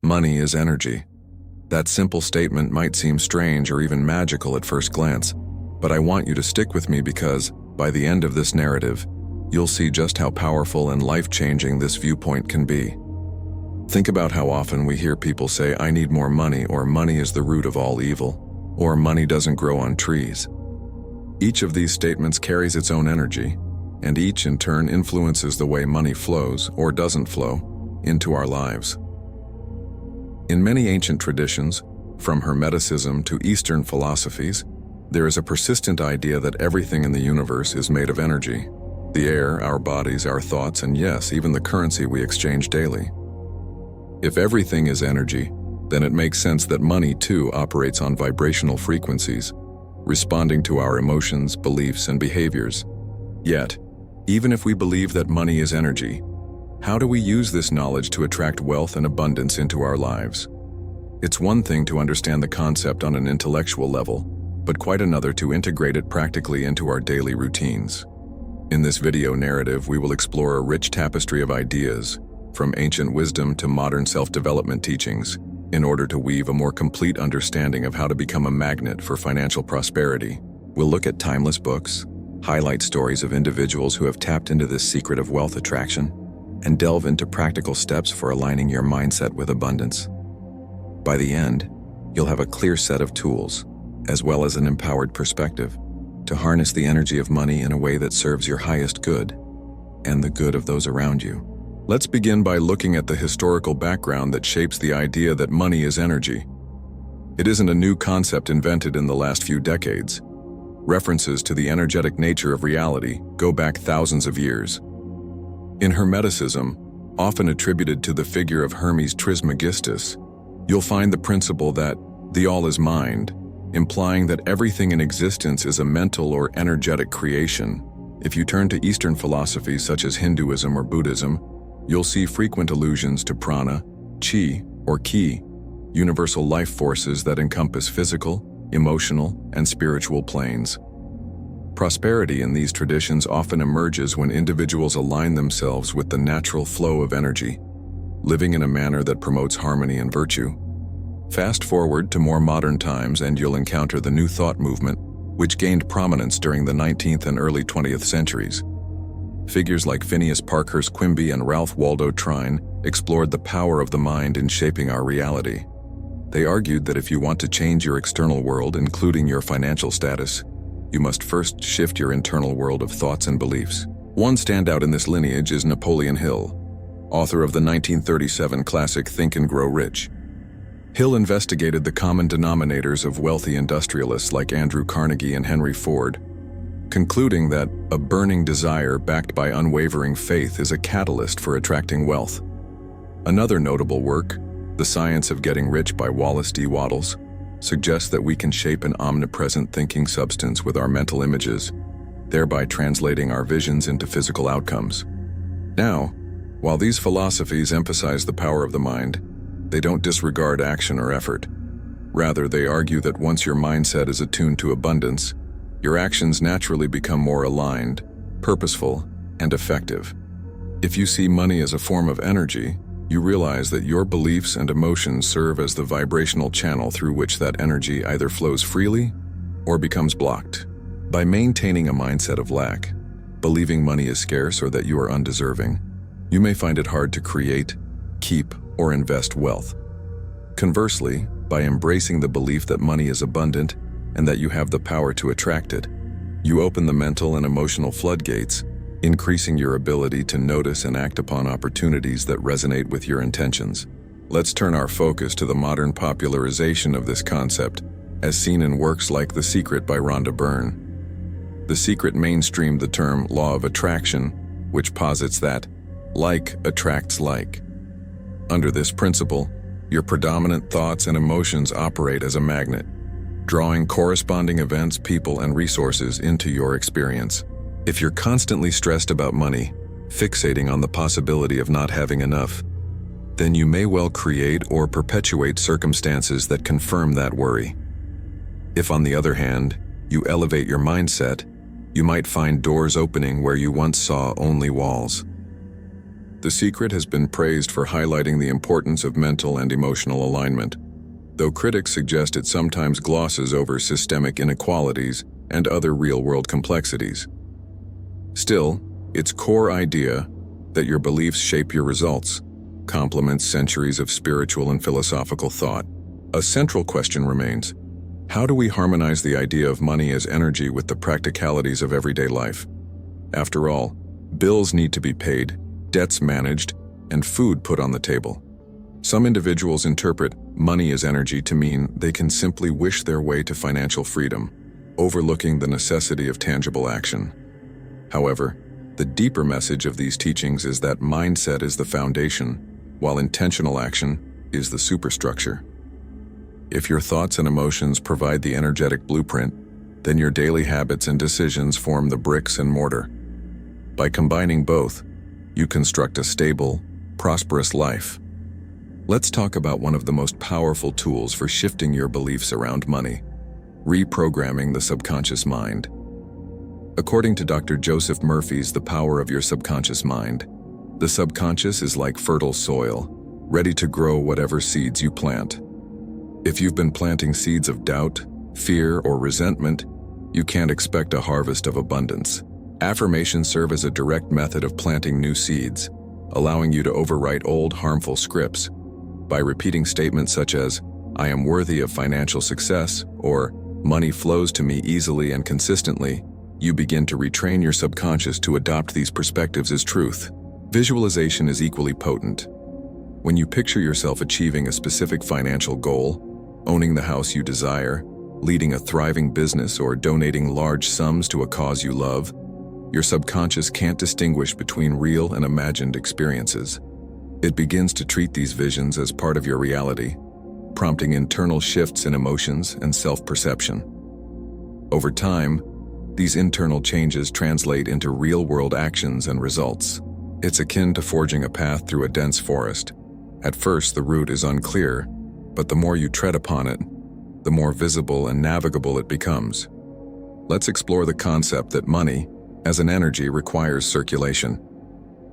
Money is energy. That simple statement might seem strange or even magical at first glance, but I want you to stick with me because, by the end of this narrative, you'll see just how powerful and life-changing this viewpoint can be. Think about how often we hear people say, "I need more money," or "money is the root of all evil," or "money doesn't grow on trees." Each of these statements carries its own energy, and each in turn influences the way money flows, or doesn't flow, into our lives. In many ancient traditions, from Hermeticism to Eastern philosophies, there is a persistent idea that everything in the universe is made of energy. The air, our bodies, our thoughts, and yes, even the currency we exchange daily. If everything is energy, then it makes sense that money too operates on vibrational frequencies, responding to our emotions, beliefs, and behaviors. Yet, even if we believe that money is energy, how do we use this knowledge to attract wealth and abundance into our lives? It's one thing to understand the concept on an intellectual level, but quite another to integrate it practically into our daily routines. In this video narrative, we will explore a rich tapestry of ideas, from ancient wisdom to modern self-development teachings, in order to weave a more complete understanding of how to become a magnet for financial prosperity. We'll look at timeless books, highlight stories of individuals who have tapped into this secret of wealth attraction, and delve into practical steps for aligning your mindset with abundance. By the end, you'll have a clear set of tools, as well as an empowered perspective, to harness the energy of money in a way that serves your highest good and the good of those around you. Let's begin by looking at the historical background that shapes the idea that money is energy. It isn't a new concept invented in the last few decades. References to the energetic nature of reality go back thousands of years. In Hermeticism, often attributed to the figure of Hermes Trismegistus, you'll find the principle that the all is mind, implying that everything in existence is a mental or energetic creation. If you turn to Eastern philosophies such as Hinduism or Buddhism, you'll see frequent allusions to prana, chi, or ki, universal life forces that encompass physical, emotional, and spiritual planes. Prosperity in these traditions often emerges when individuals align themselves with the natural flow of energy, living in a manner that promotes harmony and virtue. Fast forward to more modern times and you'll encounter the New Thought movement, which gained prominence during the 19th and early 20th centuries. Figures like Phineas Parkhurst Quimby and Ralph Waldo Trine explored the power of the mind in shaping our reality. They argued that if you want to change your external world, including your financial status, you must first shift your internal world of thoughts and beliefs. One standout in this lineage is Napoleon Hill, author of the 1937 classic Think and Grow Rich. Hill investigated the common denominators of wealthy industrialists like Andrew Carnegie and Henry Ford, concluding that a burning desire backed by unwavering faith is a catalyst for attracting wealth. Another notable work, The Science of Getting Rich by Wallace D. Wattles, suggests that we can shape an omnipresent thinking substance with our mental images, thereby translating our visions into physical outcomes. Now, while these philosophies emphasize the power of the mind, they don't disregard action or effort. Rather, they argue that once your mindset is attuned to abundance, your actions naturally become more aligned, purposeful, and effective. If you see money as a form of energy, you realize that your beliefs and emotions serve as the vibrational channel through which that energy either flows freely or becomes blocked. By maintaining a mindset of lack, believing money is scarce or that you are undeserving, you may find it hard to create, keep, or invest wealth. Conversely, by embracing the belief that money is abundant and that you have the power to attract it, you open the mental and emotional floodgates, increasing your ability to notice and act upon opportunities that resonate with your intentions. Let's turn our focus to the modern popularization of this concept, as seen in works like The Secret by Rhonda Byrne. The Secret mainstreamed the term law of attraction, which posits that like attracts like. Under this principle, your predominant thoughts and emotions operate as a magnet, drawing corresponding events, people, and resources into your experience. If you're constantly stressed about money, fixating on the possibility of not having enough, then you may well create or perpetuate circumstances that confirm that worry. If, on the other hand, you elevate your mindset, you might find doors opening where you once saw only walls. The Secret has been praised for highlighting the importance of mental and emotional alignment, though critics suggest it sometimes glosses over systemic inequalities and other real-world complexities. Still, its core idea, that your beliefs shape your results, complements centuries of spiritual and philosophical thought. A central question remains: how do we harmonize the idea of money as energy with the practicalities of everyday life? After all, bills need to be paid, debts managed, and food put on the table. Some individuals interpret money as energy to mean they can simply wish their way to financial freedom, overlooking the necessity of tangible action. However, the deeper message of these teachings is that mindset is the foundation, while intentional action is the superstructure. If your thoughts and emotions provide the energetic blueprint, then your daily habits and decisions form the bricks and mortar. By combining both, you construct a stable, prosperous life. Let's talk about one of the most powerful tools for shifting your beliefs around money: reprogramming the subconscious mind. According to Dr. Joseph Murphy's The Power of Your Subconscious Mind, the subconscious is like fertile soil, ready to grow whatever seeds you plant. If you've been planting seeds of doubt, fear, or resentment, you can't expect a harvest of abundance. Affirmations serve as a direct method of planting new seeds, allowing you to overwrite old harmful scripts. By repeating statements such as, "I am worthy of financial success," or "money flows to me easily and consistently," you begin to retrain your subconscious to adopt these perspectives as truth. Visualization is equally potent. When you picture yourself achieving a specific financial goal, owning the house you desire, leading a thriving business, or donating large sums to a cause you love, your subconscious can't distinguish between real and imagined experiences. It begins to treat these visions as part of your reality, prompting internal shifts in emotions and self-perception. Over time, these internal changes translate into real-world actions and results. It's akin to forging a path through a dense forest. At first, the route is unclear, but the more you tread upon it, the more visible and navigable it becomes. Let's explore the concept that money, as an energy, requires circulation.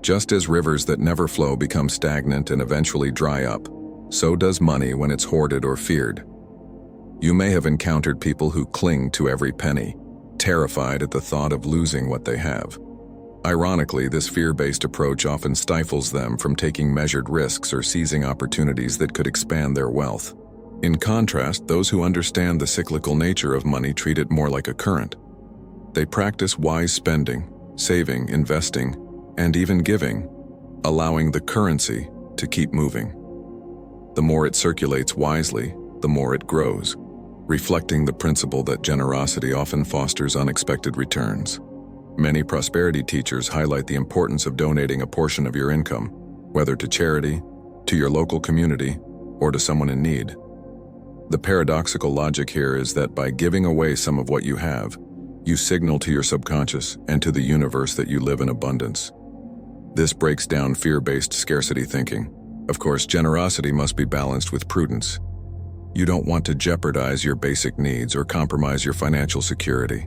Just as rivers that never flow become stagnant and eventually dry up, so does money when it's hoarded or feared. You may have encountered people who cling to every penny, terrified at the thought of losing what they have. Ironically, this fear-based approach often stifles them from taking measured risks or seizing opportunities that could expand their wealth. In contrast, those who understand the cyclical nature of money treat it more like a current. They practice wise spending, saving, investing, and even giving, allowing the currency to keep moving. The more it circulates wisely, the more it grows, reflecting the principle that generosity often fosters unexpected returns. Many prosperity teachers highlight the importance of donating a portion of your income, whether to charity, to your local community, or to someone in need. The paradoxical logic here is that by giving away some of what you have, you signal to your subconscious and to the universe that you live in abundance. This breaks down fear-based scarcity thinking. Of course, generosity must be balanced with prudence. You don't want to jeopardize your basic needs or compromise your financial security.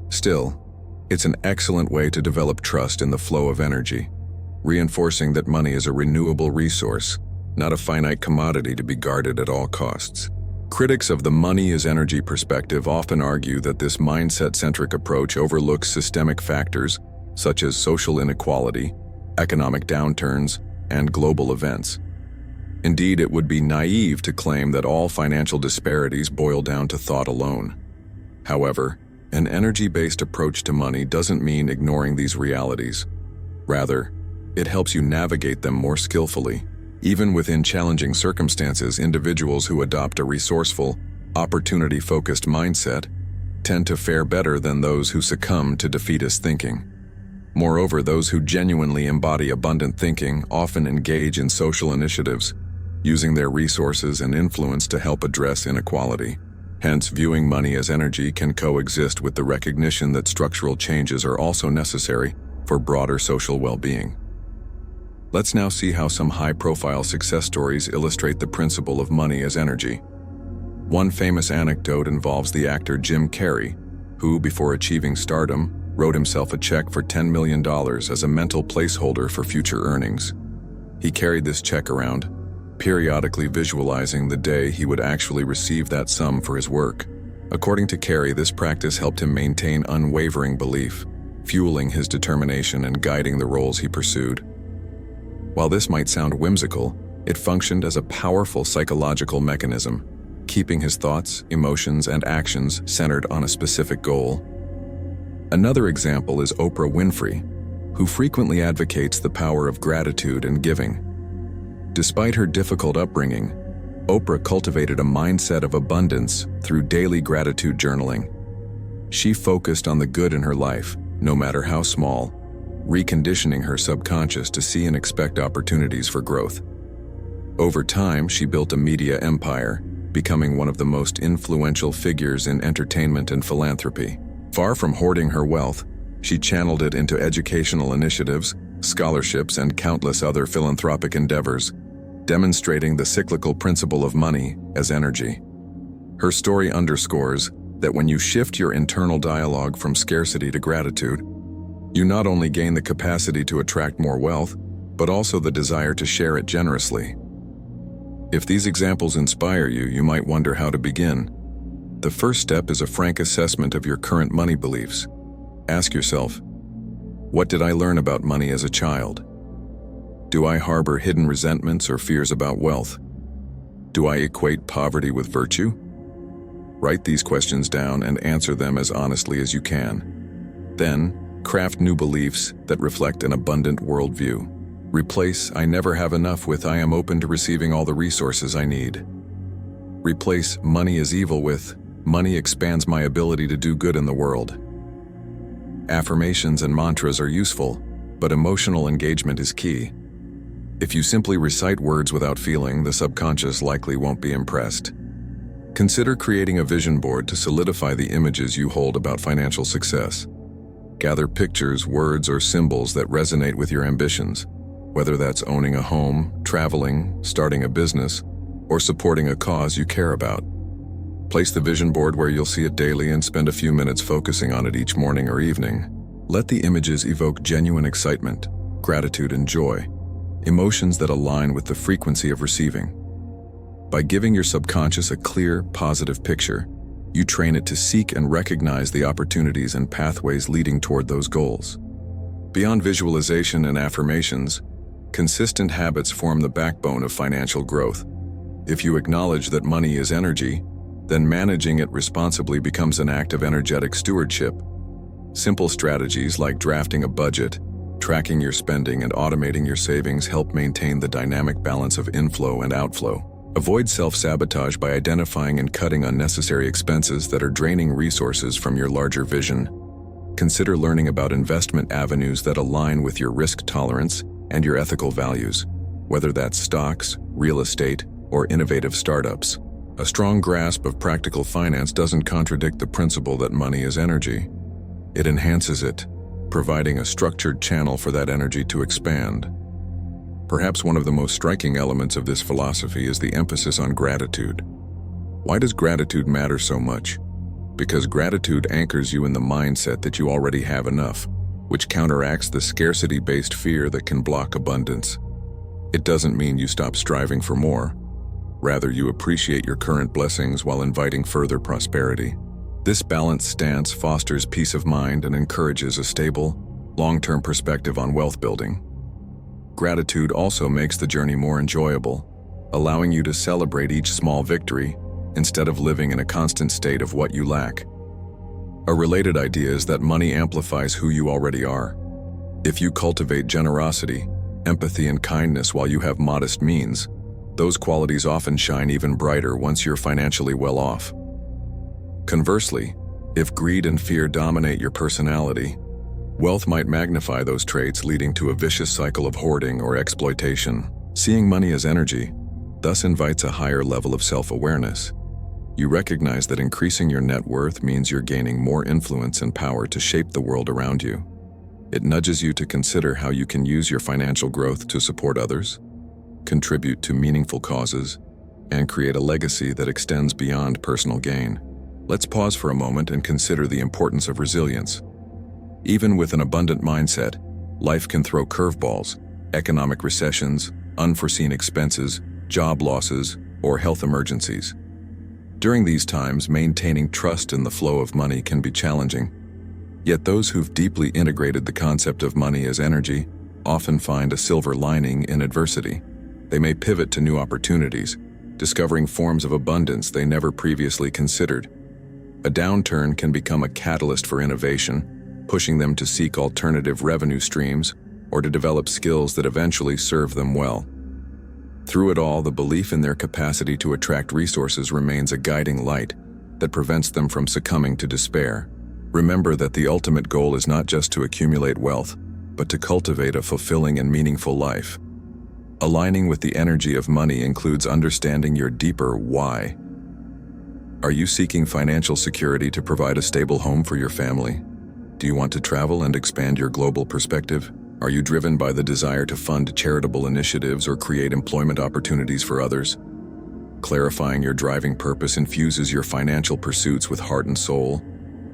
Still, it's an excellent way to develop trust in the flow of energy, reinforcing that money is a renewable resource, not a finite commodity to be guarded at all costs. Critics of the money as energy perspective often argue that this mindset-centric approach overlooks systemic factors such as social inequality, economic downturns, and global events. Indeed, it would be naive to claim that all financial disparities boil down to thought alone. However, an energy-based approach to money doesn't mean ignoring these realities. Rather, it helps you navigate them more skillfully. Even within challenging circumstances, individuals who adopt a resourceful, opportunity-focused mindset tend to fare better than those who succumb to defeatist thinking. Moreover, those who genuinely embody abundant thinking often engage in social initiatives, using their resources and influence to help address inequality. Hence, viewing money as energy can coexist with the recognition that structural changes are also necessary for broader social well-being. Let's now see how some high-profile success stories illustrate the principle of money as energy. One famous anecdote involves the actor Jim Carrey, who, before achieving stardom, wrote himself a check for $10 million as a mental placeholder for future earnings. He carried this check around, periodically visualizing the day he would actually receive that sum for his work. According to Carey, this practice helped him maintain unwavering belief, fueling his determination and guiding the roles he pursued. While this might sound whimsical, it functioned as a powerful psychological mechanism, keeping his thoughts, emotions, and actions centered on a specific goal. Another example is Oprah Winfrey, who frequently advocates the power of gratitude and giving. Despite her difficult upbringing, Oprah cultivated a mindset of abundance through daily gratitude journaling. She focused on the good in her life, no matter how small, reconditioning her subconscious to see and expect opportunities for growth. Over time, she built a media empire, becoming one of the most influential figures in entertainment and philanthropy. Far from hoarding her wealth, she channeled it into educational initiatives, scholarships, and countless other philanthropic endeavors, demonstrating the cyclical principle of money as energy. Her story underscores that when you shift your internal dialogue from scarcity to gratitude, you not only gain the capacity to attract more wealth, but also the desire to share it generously. If these examples inspire you, you might wonder how to begin. The first step is a frank assessment of your current money beliefs. Ask yourself, what did I learn about money as a child? Do I harbor hidden resentments or fears about wealth? Do I equate poverty with virtue? Write these questions down and answer them as honestly as you can. Then, craft new beliefs that reflect an abundant worldview. Replace "I never have enough" with "I am open to receiving all the resources I need." Replace "money is evil" with "money expands my ability to do good in the world." Affirmations and mantras are useful, but emotional engagement is key. If you simply recite words without feeling, the subconscious likely won't be impressed. Consider creating a vision board to solidify the images you hold about financial success. Gather pictures, words, or symbols that resonate with your ambitions, whether that's owning a home, traveling, starting a business, or supporting a cause you care about. Place the vision board where you'll see it daily and spend a few minutes focusing on it each morning or evening. Let the images evoke genuine excitement, gratitude, and joy, emotions that align with the frequency of receiving. By giving your subconscious a clear, positive picture, you train it to seek and recognize the opportunities and pathways leading toward those goals. Beyond visualization and affirmations, consistent habits form the backbone of financial growth. If you acknowledge that money is energy, then managing it responsibly becomes an act of energetic stewardship. Simple strategies like drafting a budget, tracking your spending, and automating your savings help maintain the dynamic balance of inflow and outflow. Avoid self-sabotage by identifying and cutting unnecessary expenses that are draining resources from your larger vision. Consider learning about investment avenues that align with your risk tolerance and your ethical values, whether that's stocks, real estate, or innovative startups. A strong grasp of practical finance doesn't contradict the principle that money is energy. It enhances it, providing a structured channel for that energy to expand. Perhaps one of the most striking elements of this philosophy is the emphasis on gratitude. Why does gratitude matter so much? Because gratitude anchors you in the mindset that you already have enough, which counteracts the scarcity-based fear that can block abundance. It doesn't mean you stop striving for more. Rather, you appreciate your current blessings while inviting further prosperity. This balanced stance fosters peace of mind and encourages a stable, long-term perspective on wealth building. Gratitude also makes the journey more enjoyable, allowing you to celebrate each small victory instead of living in a constant state of what you lack. A related idea is that money amplifies who you already are. If you cultivate generosity, empathy, and kindness while you have modest means, those qualities often shine even brighter once you're financially well off. Conversely, if greed and fear dominate your personality, wealth might magnify those traits, leading to a vicious cycle of hoarding or exploitation. Seeing money as energy thus invites a higher level of self-awareness. You recognize that increasing your net worth means you're gaining more influence and power to shape the world around you. It nudges you to consider how you can use your financial growth to support others, contribute to meaningful causes, and create a legacy that extends beyond personal gain. Let's pause for a moment and consider the importance of resilience. Even with an abundant mindset, life can throw curveballs, economic recessions, unforeseen expenses, job losses, or health emergencies. During these times, maintaining trust in the flow of money can be challenging. Yet those who've deeply integrated the concept of money as energy often find a silver lining in adversity. They may pivot to new opportunities, discovering forms of abundance they never previously considered. A downturn can become a catalyst for innovation, pushing them to seek alternative revenue streams or to develop skills that eventually serve them well. Through it all, the belief in their capacity to attract resources remains a guiding light that prevents them from succumbing to despair. Remember that the ultimate goal is not just to accumulate wealth, but to cultivate a fulfilling and meaningful life. Aligning with the energy of money includes understanding your deeper why. Are you seeking financial security to provide a stable home for your family? Do you want to travel and expand your global perspective? Are you driven by the desire to fund charitable initiatives or create employment opportunities for others? Clarifying your driving purpose infuses your financial pursuits with heart and soul,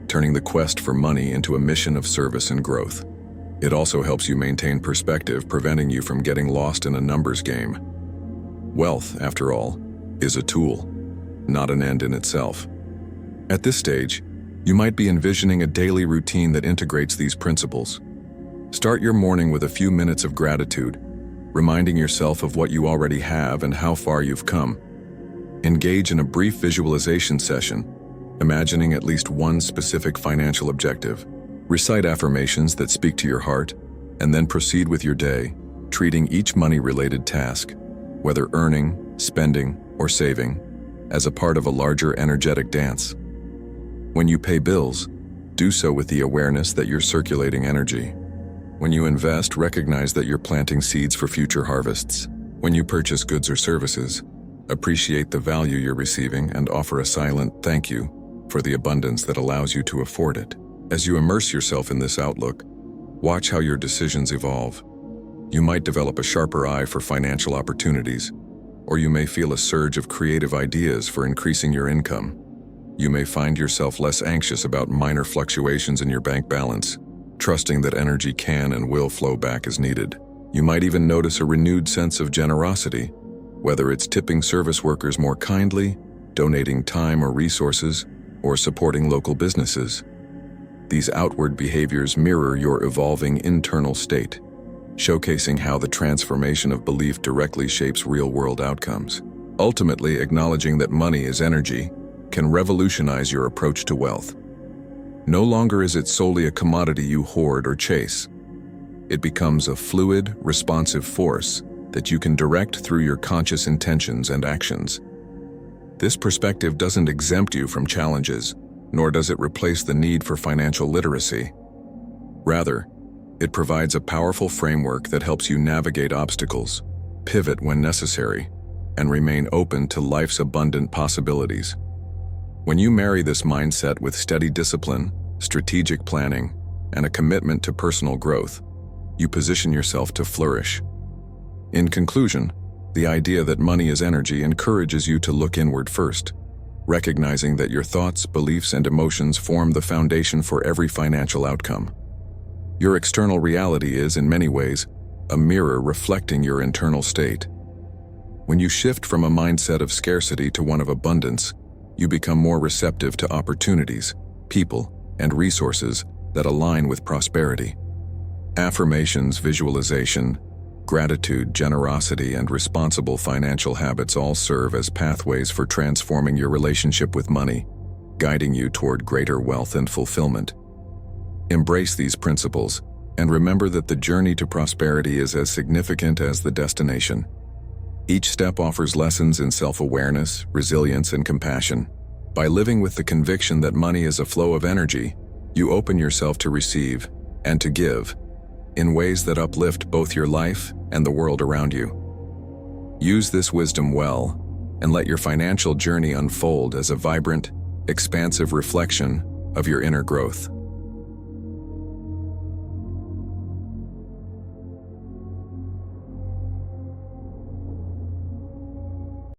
turning the quest for money into a mission of service and growth. It also helps you maintain perspective, preventing you from getting lost in a numbers game. Wealth, after all, is a tool, not an end in itself. At this stage, you might be envisioning a daily routine that integrates these principles. Start your morning with a few minutes of gratitude, reminding yourself of what you already have and how far you've come. Engage in a brief visualization session, imagining at least one specific financial objective. Recite affirmations that speak to your heart, and then proceed with your day, treating each money-related task, whether earning, spending, or saving, as a part of a larger energetic dance. When you pay bills, do so with the awareness that you're circulating energy. When you invest, recognize that you're planting seeds for future harvests. When you purchase goods or services, appreciate the value you're receiving and offer a silent thank you for the abundance that allows you to afford it. As you immerse yourself in this outlook, watch how your decisions evolve. You might develop a sharper eye for financial opportunities, or you may feel a surge of creative ideas for increasing your income. You may find yourself less anxious about minor fluctuations in your bank balance, trusting that energy can and will flow back as needed. You might even notice a renewed sense of generosity, whether it's tipping service workers more kindly, donating time or resources, or supporting local businesses. These outward behaviors mirror your evolving internal state, showcasing how the transformation of belief directly shapes real-world outcomes. Ultimately, acknowledging that money is energy can revolutionize your approach to wealth. No longer is it solely a commodity you hoard or chase. It becomes a fluid, responsive force that you can direct through your conscious intentions and actions. This perspective doesn't exempt you from challenges, nor does it replace the need for financial literacy. Rather, it provides a powerful framework that helps you navigate obstacles, pivot when necessary, and remain open to life's abundant possibilities. When you marry this mindset with steady discipline, strategic planning, and a commitment to personal growth, you position yourself to flourish. In conclusion, the idea that money is energy encourages you to look inward first, recognizing that your thoughts, beliefs, and emotions form the foundation for every financial outcome. Your external reality is, in many ways, a mirror reflecting your internal state. When you shift from a mindset of scarcity to one of abundance, you become more receptive to opportunities, people, and resources that align with prosperity. Affirmations, visualization, gratitude, generosity, and responsible financial habits all serve as pathways for transforming your relationship with money, guiding you toward greater wealth and fulfillment. Embrace these principles, and remember that the journey to prosperity is as significant as the destination. Each step offers lessons in self-awareness, resilience, and compassion. By living with the conviction that money is a flow of energy, you open yourself to receive and to give in ways that uplift both your life and the world around you. Use this wisdom well, and let your financial journey unfold as a vibrant, expansive reflection of your inner growth.